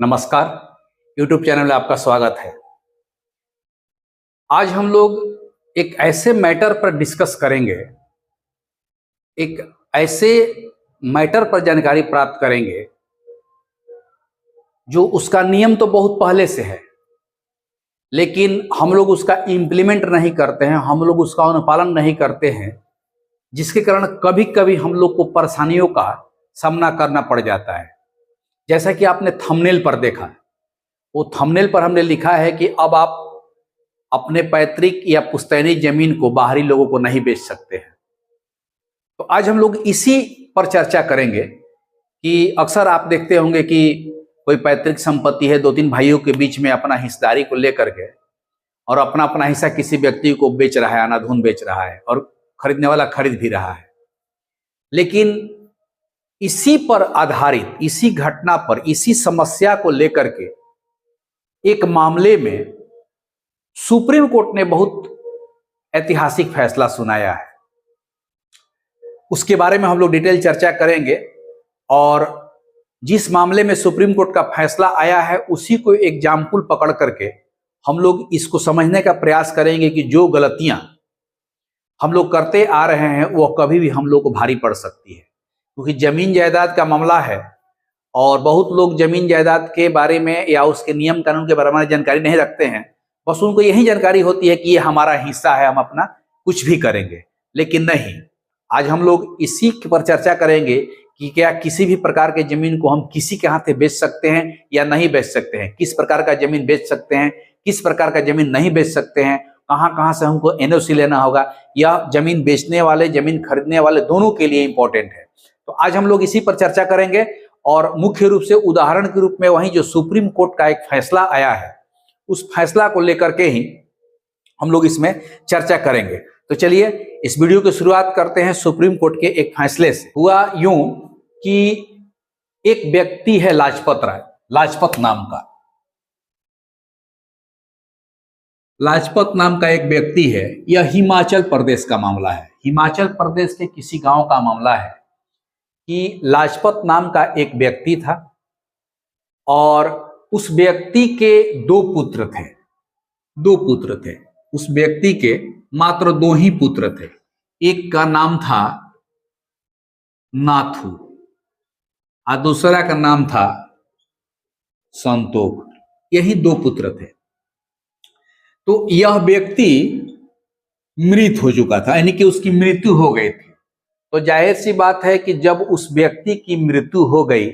नमस्कार, YouTube channel में आपका स्वागत है। आज हम लोग एक ऐसे मैटर पर डिस्कस करेंगे, एक ऐसे मैटर पर जानकारी प्राप्त करेंगे जो उसका नियम तो बहुत पहले से है, लेकिन हम लोग उसका इम्प्लीमेंट नहीं करते हैं, हम लोग उसका अनुपालन नहीं करते हैं, जिसके कारण कभी कभी हम लोग को परेशानियों का सामना करना पड़ जाता है। जैसा कि आपने थंबनेल पर देखा, वो थंबनेल पर हमने लिखा है कि अब आप अपने पैतृक या पुश्तैनी जमीन को बाहरी लोगों को नहीं बेच सकते हैं। तो आज हम लोग इसी पर चर्चा करेंगे कि अक्सर आप देखते होंगे कि कोई पैतृक संपत्ति है, दो तीन भाइयों के बीच में अपना हिस्सेदारी को लेकर के और अपना अपना हिस्सा किसी व्यक्ति को बेच रहा है, अनाधुन बेच रहा है और खरीदने वाला खरीद भी रहा है। लेकिन इसी पर आधारित, इसी घटना पर, इसी समस्या को लेकर के एक मामले में सुप्रीम कोर्ट ने बहुत ऐतिहासिक फैसला सुनाया है। उसके बारे में हम लोग डिटेल चर्चा करेंगे और जिस मामले में सुप्रीम कोर्ट का फैसला आया है उसी को एग्जाम्पल पकड़ करके हम लोग इसको समझने का प्रयास करेंगे कि जो गलतियां हम लोग करते आ रहे हैं वो कभी भी हम लोग को भारी पड़ सकती है, क्योंकि जमीन जायदाद का मामला है और बहुत लोग जमीन जायदाद के बारे में या उसके नियम कानून के बारे में जानकारी नहीं रखते हैं। बस उनको यही जानकारी होती है कि ये हमारा हिस्सा है, हम अपना कुछ भी करेंगे। लेकिन नहीं, आज हम लोग इसी पर चर्चा करेंगे कि क्या किसी भी प्रकार के जमीन को हम किसी के हाथ बेच सकते हैं या नहीं बेच सकते हैं, किस प्रकार का जमीन बेच सकते हैं, किस प्रकार का जमीन नहीं बेच सकते हैं, कहां कहां से हमको एनओसी लेना होगा। यह जमीन बेचने वाले, जमीन खरीदने वाले दोनों के लिए इंपॉर्टेंट है। तो आज हम लोग इसी पर चर्चा करेंगे और मुख्य रूप से उदाहरण के रूप में वहीं जो सुप्रीम कोर्ट का एक फैसला आया है उस फैसला को लेकर के ही हम लोग इसमें चर्चा करेंगे। तो चलिए इस वीडियो की शुरुआत करते हैं सुप्रीम कोर्ट के एक फैसले से। हुआ यूं कि एक व्यक्ति है लाजपत राय, लाजपत नाम का एक व्यक्ति है। यह हिमाचल प्रदेश का मामला है, हिमाचल प्रदेश के किसी गांव का मामला है कि लाजपत नाम का एक व्यक्ति था और उस व्यक्ति के दो पुत्र थे। उस व्यक्ति के मात्र दो ही पुत्र थे। एक का नाम था नाथू और दूसरा का नाम था संतोख। यही दो पुत्र थे। तो यह व्यक्ति मृत हो चुका था, यानी कि उसकी मृत्यु हो गई थी। तो जाहिर सी बात है कि जब उस व्यक्ति की मृत्यु हो गई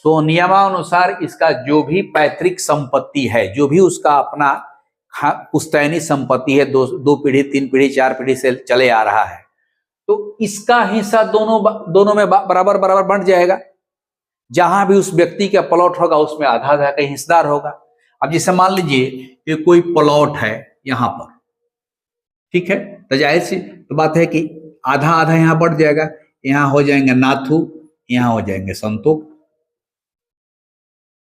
तो नियमानुसार इसका जो भी पैतृक संपत्ति है, जो भी उसका अपना पुश्तैनी संपत्ति है, दो पीढ़ी, तीन पीढ़ी, चार पीढ़ी से चले आ रहा है, तो इसका हिस्सा दोनों में बराबर बराबर बंट जाएगा। जहां भी उस व्यक्ति का प्लॉट होगा उसमें आधा आधा का हिस्सेदार होगा। अब जैसे मान लीजिए कि कोई प्लॉट है यहां पर, ठीक है, तो जाहिर सी तो बात है कि आधा आधा यहां बढ़ जाएगा। यहां हो जाएंगे नाथू, यहां हो जाएंगे संतोख।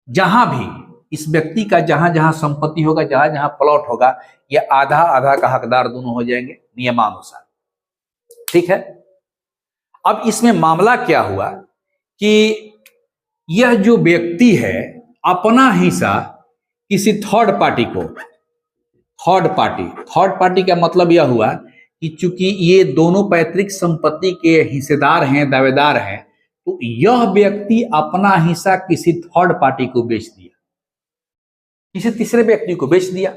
जहां भी इस व्यक्ति का जहां जहां संपत्ति होगा, जहां जहां प्लॉट होगा, यह आधा आधा का हकदार दोनों हो जाएंगे नियमानुसार। ठीक है। अब इसमें मामला क्या हुआ कि यह जो व्यक्ति है अपना हिस्सा किसी थर्ड पार्टी का मतलब यह हुआ कि चूंकि ये दोनों पैतृक संपत्ति के हिस्सेदार हैं, दावेदार हैं, तो यह व्यक्ति अपना हिस्सा किसी थर्ड पार्टी को बेच दिया, किसी तीसरे व्यक्ति को बेच दिया।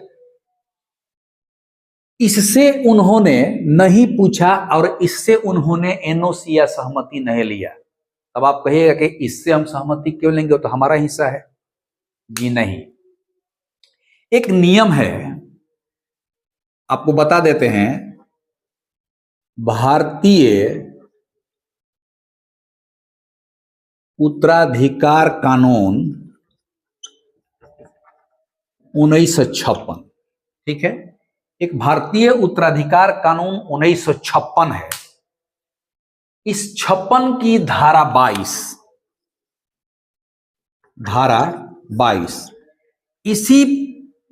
इससे उन्होंने नहीं पूछा और इससे उन्होंने एनओसी या सहमति नहीं लिया। अब आप कहिएगा कि इससे हम सहमति क्यों लेंगे, तो हमारा हिस्सा है। जी नहीं, एक नियम है, आपको बता देते हैं। भारतीय उत्तराधिकार कानून 1956, ठीक है, एक भारतीय उत्तराधिकार कानून 1956 है। इस 56 की धारा 22 इसी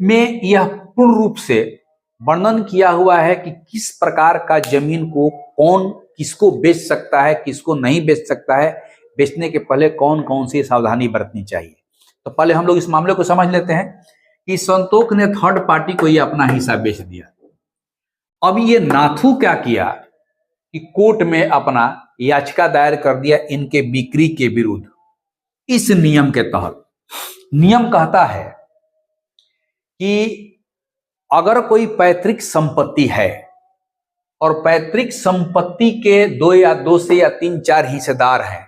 में यह पूर्ण रूप से वर्णन किया हुआ है कि किस प्रकार का जमीन को कौन किसको बेच सकता है, किसको नहीं बेच सकता है, बेचने के पहले कौन कौन सी सावधानी बरतनी चाहिए। तो पहले हम लोग इस मामले को समझ लेते हैं कि संतोष ने थर्ड पार्टी को ये अपना हिस्सा बेच दिया। अब ये नाथू क्या किया कि कोर्ट में अपना याचिका दायर कर दिया इनके बिक्री के विरुद्ध। इस नियम के तहत नियम कहता है कि अगर कोई पैतृक संपत्ति है और पैतृक संपत्ति के दो से या तीन चार हिस्सेदार हैं,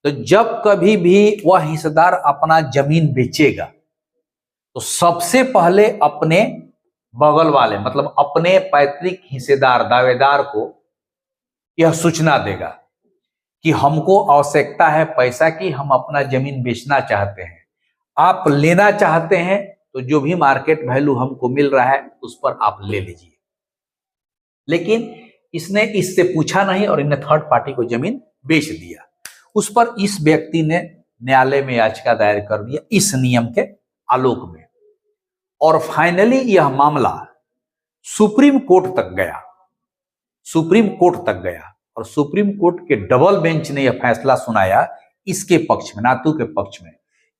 तो जब कभी भी वह हिस्सेदार अपना जमीन बेचेगा तो सबसे पहले अपने बगल वाले मतलब अपने पैतृक हिस्सेदार दावेदार को यह सूचना देगा कि हमको आवश्यकता है पैसा की, हम अपना जमीन बेचना चाहते हैं, आप लेना चाहते हैं तो जो भी मार्केट वैल्यू हमको मिल रहा है उस पर आप ले लीजिए। लेकिन इसने इससे पूछा नहीं और इन्हें थर्ड पार्टी को जमीन बेच दिया। उस पर इस व्यक्ति ने न्यायालय में याचिका दायर कर दिया इस नियम के आलोक में, और फाइनली यह मामला सुप्रीम कोर्ट तक गया। सुप्रीम कोर्ट तक गया और सुप्रीम कोर्ट के डबल बेंच ने यह फैसला सुनाया इसके पक्ष में, नाथू के पक्ष में,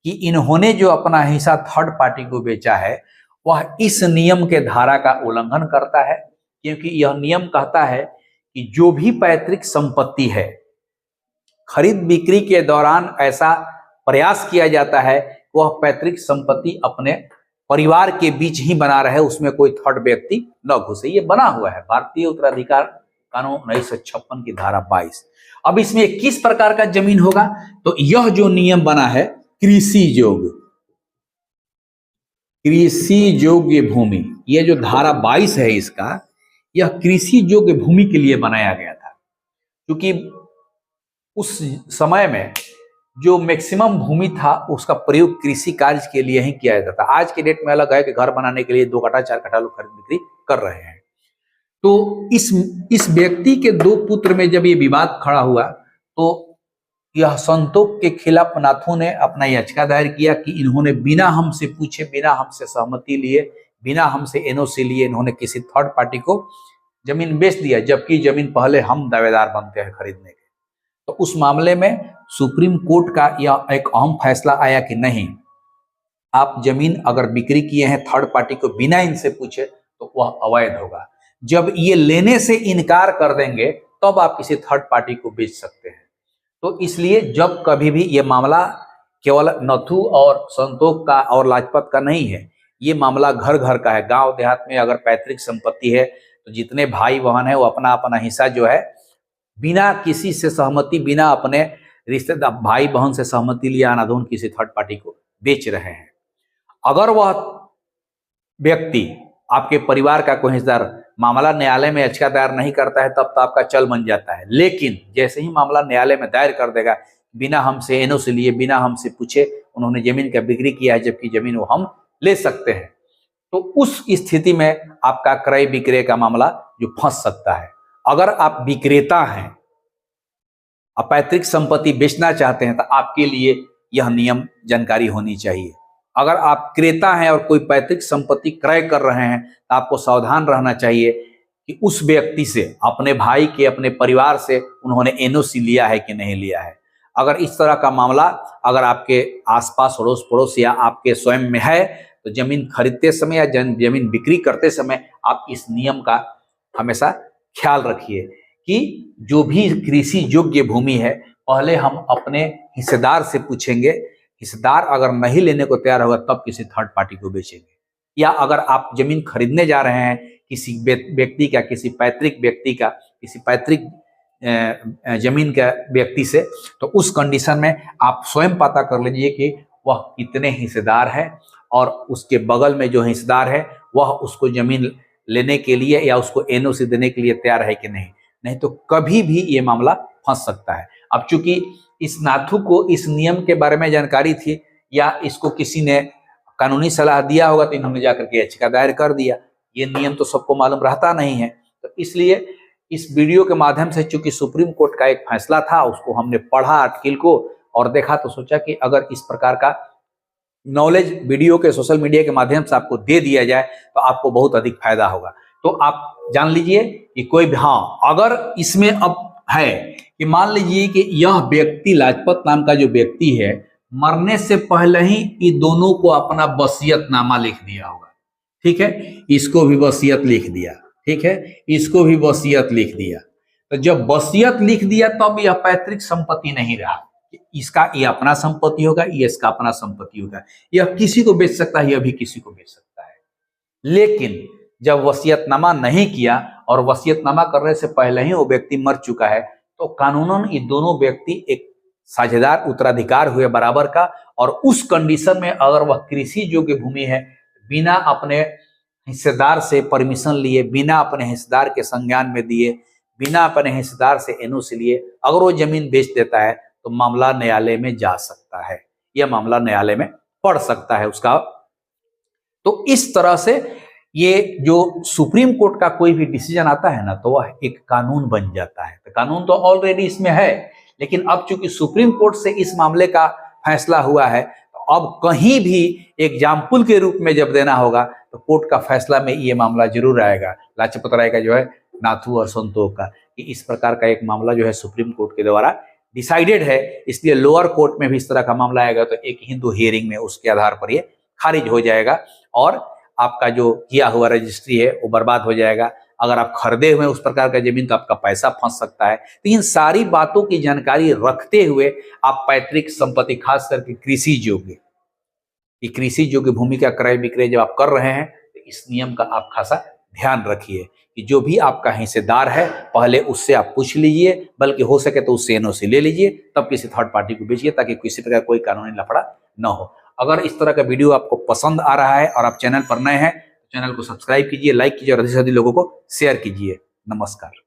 कि इन्होंने जो अपना हिस्सा थर्ड पार्टी को बेचा है वह इस नियम के धारा का उल्लंघन करता है, क्योंकि यह नियम कहता है कि जो भी पैतृक संपत्ति है, खरीद बिक्री के दौरान ऐसा प्रयास किया जाता है वह पैतृक संपत्ति अपने परिवार के बीच ही बना रहे, उसमें कोई थर्ड व्यक्ति न घुसे। ये बना हुआ है भारतीय उत्तराधिकार कानून 1956 की धारा 22। अब इसमें किस प्रकार का जमीन होगा, तो यह जो नियम बना है कृषि योग्य भूमि, ये जो धारा 22 है इसका, यह कृषि योग्य भूमि के लिए बनाया गया था, क्योंकि उस समय में जो मैक्सिमम भूमि था उसका प्रयोग कृषि कार्य के लिए ही किया जाता था। आज के डेट में अलग है कि घर बनाने के लिए 2 कट्ठा 4 कट्ठा लोग खरीद बिक्री कर रहे हैं। तो इस व्यक्ति के 2 पुत्र में जब ये विवाद खड़ा हुआ तो यह संतोष के खिलाफ नाथू ने अपना याचिका दायर किया कि इन्होंने बिना हमसे पूछे, बिना हमसे सहमति लिए, बिना हमसे एनओसी लिए इन्होंने किसी थर्ड पार्टी को जमीन बेच दिया, जबकि जमीन पहले हम दावेदार बनते हैं खरीदने के। तो उस मामले में सुप्रीम कोर्ट का यह एक अहम फैसला आया कि नहीं, आप जमीन अगर बिक्री किए हैं थर्ड पार्टी को बिना इनसे पूछे तो वह अवैध होगा। जब ये लेने से इनकार कर देंगे तब आप किसी थर्ड पार्टी को बेच सकते हैं। तो इसलिए जब कभी भी ये मामला केवल नाथू और संतोष का और लाजपत का नहीं है, ये मामला घर घर का है। गांव देहात में अगर पैतृक संपत्ति है तो जितने भाई बहन है वो अपना अपना हिस्सा जो है बिना किसी से सहमति, बिना अपने रिश्तेदार भाई बहन से सहमति लिया अनाधून किसी थर्ड पार्टी को बेच रहे हैं। अगर वह व्यक्ति आपके परिवार का कोई हिस्सेदार मामला न्यायालय में याचिका दायर नहीं करता है तब तो आपका चल बन जाता है, लेकिन जैसे ही मामला न्यायालय में दायर कर देगा, बिना हमसे एनओसी लिए, बिना हमसे पूछे उन्होंने जमीन का बिक्री किया है, जबकि जमीन वो हम ले सकते हैं, तो उस स्थिति में आपका क्रय विक्रय का मामला जो फंस सकता है। अगर आप विक्रेता हैं, आप पैतृक संपत्ति बेचना चाहते हैं, तो आपके लिए यह नियम जानकारी होनी चाहिए। अगर आप क्रेता हैं और कोई पैतृक संपत्ति क्रय कर रहे हैं तो आपको सावधान रहना चाहिए कि उस व्यक्ति से, अपने भाई के, अपने परिवार से उन्होंने एनओसी लिया है कि नहीं लिया है। अगर इस तरह का मामला अगर आपके आसपास अड़ोस पड़ोस या आपके स्वयं में है तो जमीन खरीदते समय या जमीन बिक्री करते समय आप इस नियम का हमेशा ख्याल रखिए कि जो भी कृषि योग्य भूमि है पहले हम अपने हिस्सेदार से पूछेंगे, हिस्सेदार अगर नहीं लेने को तैयार होगा तब किसी थर्ड पार्टी को बेचेंगे। या अगर आप जमीन खरीदने जा रहे हैं किसी व्यक्ति का, किसी पैतृक व्यक्ति का, किसी पैतृक जमीन का व्यक्ति से, तो उस कंडीशन में आप स्वयं पता कर लीजिए कि वह कितने हिस्सेदार है और उसके बगल में जो हिस्सेदार है वह उसको जमीन लेने के लिए या उसको एनओसी देने के लिए तैयार है कि नहीं तो कभी भी ये मामला फंस सकता है। अब चूंकि इस नाथू को इस नियम के बारे में जानकारी थी या इसको किसी ने कानूनी सलाह दिया होगा तो इन्होंने जाकर के याचिका दायर कर दिया। ये नियम तो सबको मालूम रहता नहीं है, तो इसलिए इस वीडियो के माध्यम से चूंकि सुप्रीम कोर्ट का एक फैसला था उसको हमने पढ़ा आर्टिकल को और देखा, तो सोचा कि अगर इस प्रकार का नॉलेज वीडियो के सोशल मीडिया के माध्यम से आपको दे दिया जाए तो आपको बहुत अधिक फायदा होगा। तो आप जान लीजिए कि कोई भी, हाँ अगर इसमें अब है कि मान लीजिए कि यह व्यक्ति लाजपत नाम का जो व्यक्ति है मरने से पहले ही ये दोनों को अपना वसीयतनामा लिख दिया होगा। ठीक है, इसको भी वसीयत लिख दिया, ठीक है, इसको भी वसीयत लिख दिया। तो जब वसीयत लिख दिया तब यह पैतृक संपत्ति नहीं रहा, इसका ये अपना संपत्ति होगा, ये इसका अपना संपत्ति होगा। यह किसी को बेच सकता है, यह भी किसी को बेच सकता है। लेकिन जब वसीयतनामा नहीं किया और वसीयतनामा करने से पहले ही वो व्यक्ति मर चुका है, तो कानूनन ये दोनों व्यक्ति एक साझेदार उत्तराधिकार हुए बराबर का। और उस कंडीशन में अगर वह कृषि योग्य भूमि है, बिना अपने हिस्सेदार से परमिशन लिए, बिना अपने हिस्सेदार के संज्ञान में दिए, बिना अपने हिस्सेदार से एनओसी लिए अगर वो जमीन बेच देता है तो मामला न्यायालय में जा सकता है, यह मामला न्यायालय में पड़ सकता है उसका। तो इस तरह से ये जो सुप्रीम कोर्ट का कोई भी डिसीजन आता है ना, तो वह एक कानून बन जाता है। तो कानून तो ऑलरेडी इसमें है, लेकिन अब चूंकि सुप्रीम कोर्ट से इस मामले का फैसला हुआ है, तो अब कहीं भी एग्जाम्पल के रूप में जब देना होगा तो कोर्ट का फैसला में ये मामला जरूर आएगा। लाजपत राय का जो है, नाथू और संतोख का, कि इस प्रकार का एक मामला जो है सुप्रीम कोर्ट के द्वारा डिसाइडेड है, इसलिए लोअर कोर्ट में भी इस तरह का मामला आएगा तो एक हिंदू हियरिंग में उसके आधार पर ये खारिज हो जाएगा और आपका जो किया हुआ रजिस्ट्री है वो बर्बाद हो जाएगा। अगर आप खरीदे हुए उस प्रकार का जमीन तो आपका पैसा फंस सकता है। तो इन सारी बातों की जानकारी रखते हुए आप पैतृक संपत्ति, खास करके कृषि योग्य, ये कृषि योग्य भूमि का क्रय विक्रय जब आप कर रहे हैं तो इस नियम का आप खासा ध्यान रखिए कि जो भी आपका हिस्सेदार है पहले उससे आप पूछ लीजिए, बल्कि हो सके तो उससे एनओसी ले लीजिए, तब किसी थर्ड पार्टी को बेचिए, ताकि किसी प्रकार कोई कानूनी लफड़ा न हो। अगर इस तरह का वीडियो आपको पसंद आ रहा है और आप चैनल पर नए हैं तो चैनल को सब्सक्राइब कीजिए, लाइक कीजिए और अधिक से अधिक लोगों को शेयर कीजिए। नमस्कार।